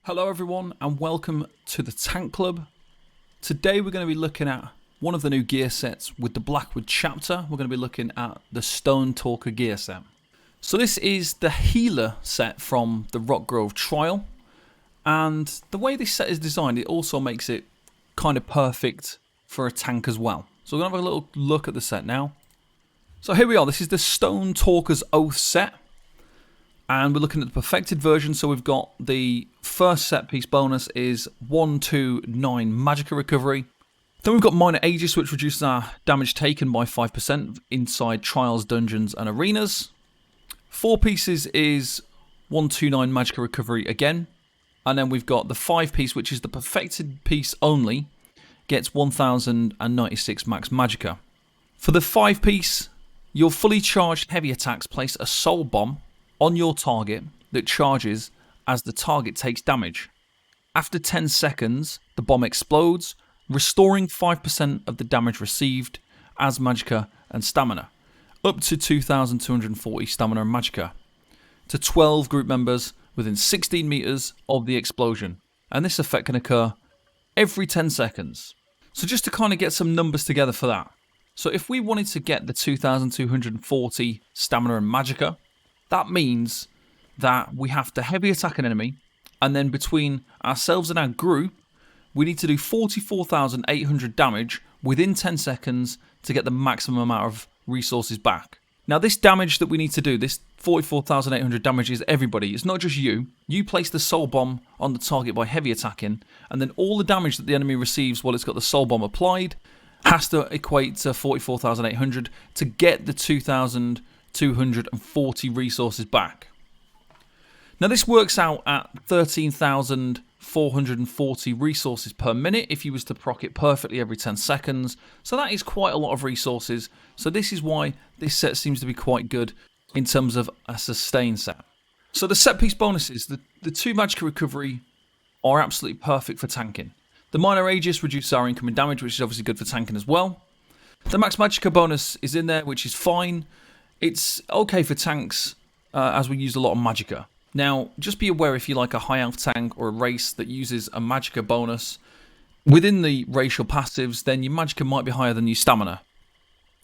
Hello everyone and welcome to the Tank Club. Today we're going to be looking at one of the new gear sets with the Blackwood chapter. We're going to be looking at the Stone Talker gear set. So this is the healer set from the Rockgrove Trial, and the way this set is designed, it also makes it kind of perfect for a tank as well. So we're going to have a little look at the set now. So here we are, this is the Stone Talker's Oath set. And we're looking at the perfected version, so we've got the first set piece bonus is 129 Magicka recovery. Then we've got Minor Aegis, which reduces our damage taken by 5% inside trials, dungeons and arenas. 4 pieces is 129 Magicka recovery again. And then we've got the 5 piece, which is the perfected piece only, gets 1096 max Magicka. For the 5 piece, your fully charged heavy attacks place a soul bomb on your target that charges as the target takes damage. After 10 seconds, the bomb explodes, restoring 5% of the damage received as Magicka and stamina, up to 2240 stamina and Magicka, to 12 group members within 16 meters of the explosion. And this effect can occur every 10 seconds. So just to kind of get some numbers together for that. So if we wanted to get the 2240 stamina and Magicka, that means that we have to heavy attack an enemy, and then between ourselves and our group, we need to do 44,800 damage within 10 seconds to get the maximum amount of resources back. Now this damage that we need to do, this 44,800 damage, is everybody. It's not just you. You place the soul bomb on the target by heavy attacking, and then all the damage that the enemy receives while it's got the soul bomb applied has to equate to 44,800 to get the 2,240 resources back. Now this works out at 13,440 resources per minute if you was to proc it perfectly every 10 seconds. So that is quite a lot of resources. So this is why this set seems to be quite good in terms of a sustain set. So the set piece bonuses, the 2 Magicka recovery are absolutely perfect for tanking. The Minor Aegis reduces our incoming damage, which is obviously good for tanking as well. The Max Magicka bonus is in there, which is fine. It's okay for tanks, as we use a lot of Magicka. Now, just be aware if you like a high health tank or a race that uses a Magicka bonus within the racial passives, then your Magicka might be higher than your stamina.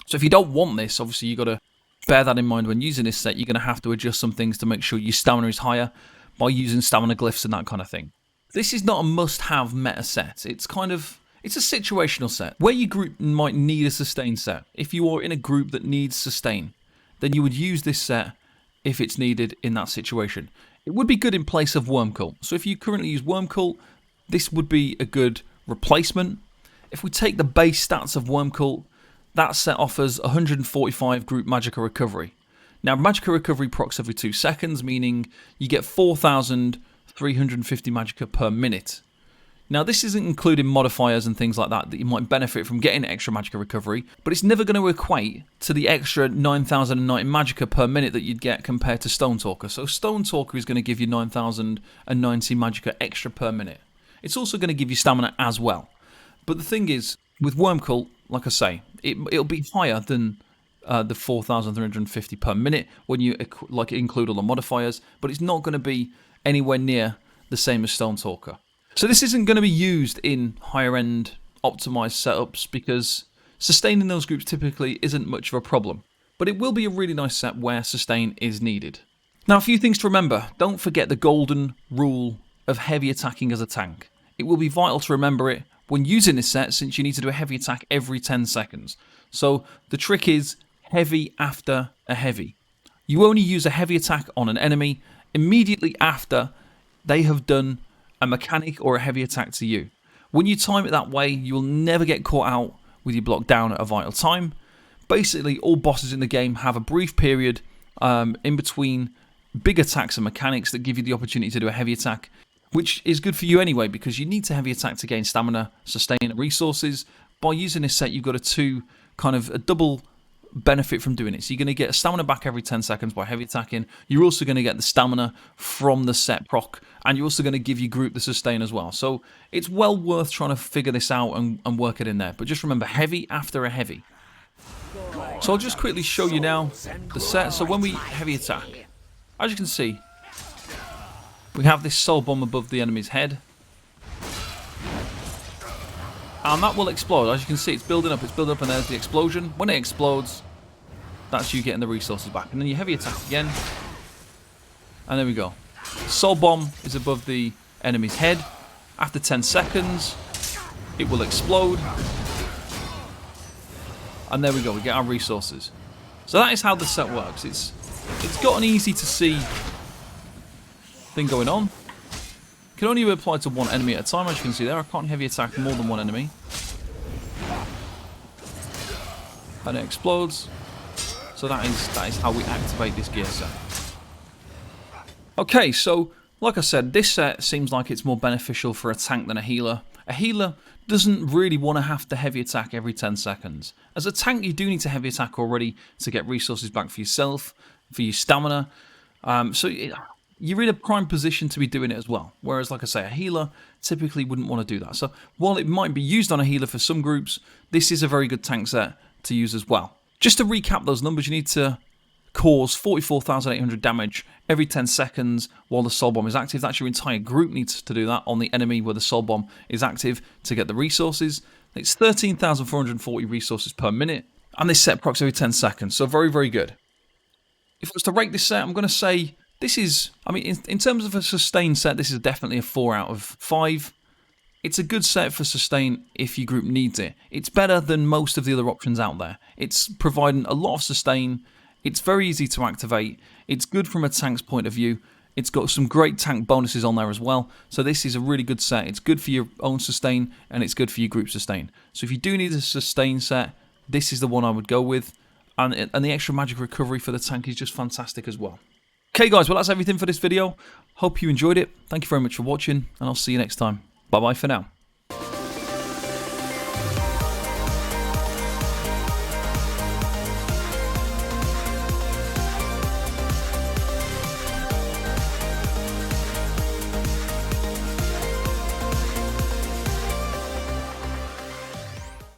So if you don't want this, obviously you've got to bear that in mind when using this set. You're going to have to adjust some things to make sure your stamina is higher by using stamina glyphs and that kind of thing. This is not a must-have meta set. It's a situational set where your group might need a sustain set. If you are in a group that needs sustain, then you would use this set if it's needed in that situation. It would be good in place of Worm Cult. So if you currently use Worm Cult, this would be a good replacement. If we take the base stats of Worm Cult, that set offers 145 group Magicka recovery. Now Magicka recovery procs every 2 seconds, meaning you get 4,350 Magicka per minute. Now this isn't including modifiers and things like that you might benefit from getting extra Magicka recovery, but it's never going to equate to the extra 9,090 Magicka per minute that you'd get compared to Stone Talker. So Stone Talker is going to give you 9,090 Magicka extra per minute. It's also going to give you stamina as well. But the thing is, with Worm Cult, like I say, it'll be higher than the 4,350 per minute when you include all the modifiers, but it's not going to be anywhere near the same as Stone Talker. So this isn't going to be used in higher end optimized setups because sustaining those groups typically isn't much of a problem. But it will be a really nice set where sustain is needed. Now a few things to remember. Don't forget the golden rule of heavy attacking as a tank. It will be vital to remember it when using this set, since you need to do a heavy attack every 10 seconds. So the trick is heavy after a heavy. You only use a heavy attack on an enemy immediately after they have done a mechanic or a heavy attack to you. When you time it that way, you will never get caught out with your block down at a vital time. Basically, all bosses in the game have a brief period in between big attacks and mechanics that give you the opportunity to do a heavy attack, which is good for you anyway because you need to heavy attack to gain stamina, sustain, and resources. By using this set, you've got a double benefit from doing it. So you're going to get a stamina back every 10 seconds by heavy attacking. You're also going to get the stamina from the set proc, and you're also going to give your group the sustain as well. So it's well worth trying to figure this out and work it in there. But just remember, heavy after a heavy. So I'll just quickly show you now the set. So when we heavy attack, as you can see, We have this soul bomb above the enemy's head. And that will explode. As you can see, it's building up, and there's the explosion. When it explodes, that's you getting the resources back. And then you heavy attack again. And there we go. Soul bomb is above the enemy's head. After 10 seconds, it will explode. And there we go, we get our resources. So that is how the set works. It's got an easy to see thing going on. Can only be applied to one enemy at a time, as you can see there. I can't heavy attack more than one enemy. And it explodes. So that is how we activate this gear set. Okay, so like I said, this set seems like it's more beneficial for a tank than a healer. A healer doesn't really want to have to heavy attack every 10 seconds. As a tank, you do need to heavy attack already to get resources back for yourself, for your stamina. You're in a prime position to be doing it as well. Whereas, like I say, a healer typically wouldn't want to do that. So while it might be used on a healer for some groups, this is a very good tank set to use as well. Just to recap those numbers, you need to cause 44,800 damage every 10 seconds while the soul bomb is active. That's your entire group needs to do that on the enemy where the soul bomb is active to get the resources. It's 13,440 resources per minute, and this set procs every 10 seconds, so very, very good. If I was to rate this set, I'm going to say this is, I mean, in terms of a sustain set, this is definitely a 4 out of 5. It's a good set for sustain if your group needs it. It's better than most of the other options out there. It's providing a lot of sustain. It's very easy to activate. It's good from a tank's point of view. It's got some great tank bonuses on there as well. So this is a really good set. It's good for your own sustain, and it's good for your group sustain. So if you do need a sustain set, this is the one I would go with. And the extra magic recovery for the tank is just fantastic as well. Okay guys, well that's everything for this video. Hope you enjoyed it. Thank you very much for watching, and I'll see you next time. Bye bye for now.